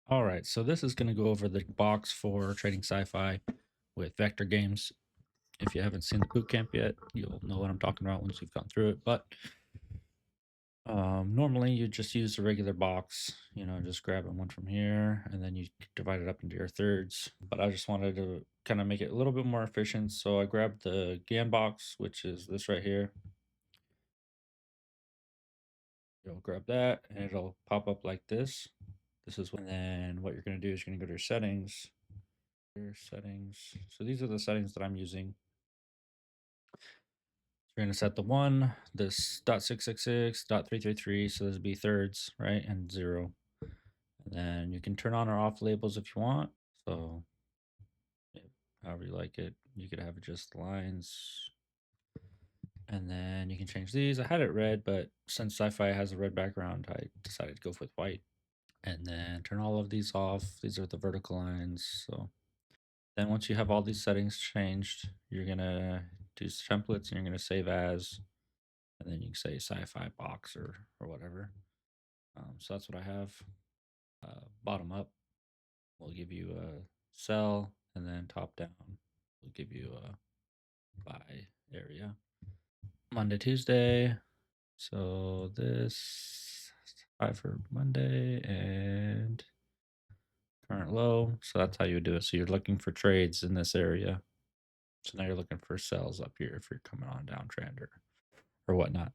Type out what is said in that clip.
All right, so this is going to go over the box for trading sci-fi with vector games. If you haven't seen the boot camp yet, you'll know what I'm talking about once you've gone through it. But normally you just use a regular box, just grabbing one from here, and then you divide it up into your thirds. But I just wanted to kind of make it a little bit more efficient, so I grabbed the GAN box, which is this right here. You'll grab that, and it'll pop up like this. And then what you're going to do is you're going to go to your settings. Your settings. So these are the settings that I'm using. You're going to set the 1, this .666, .333, so this would be thirds, right, and 0. And then you can turn on or off labels if you want. So yeah, however you like it. You could have it just lines. And then you can change these. I had it red, but since sci-fi has a red background, I decided to go with white. And then turn all of these off. These are the vertical lines. So then once you have all these settings changed, you're going to do templates and you're going to save as, and then you can say sci-fi box or whatever. So that's what I have. Bottom up will give you a sell, and then top down will give you a buy area. Monday, Tuesday. So this high for Monday and current low. So that's how you do it. So you're looking for trades in this area. So now you're looking for sells up here if you're coming on downtrend or whatnot.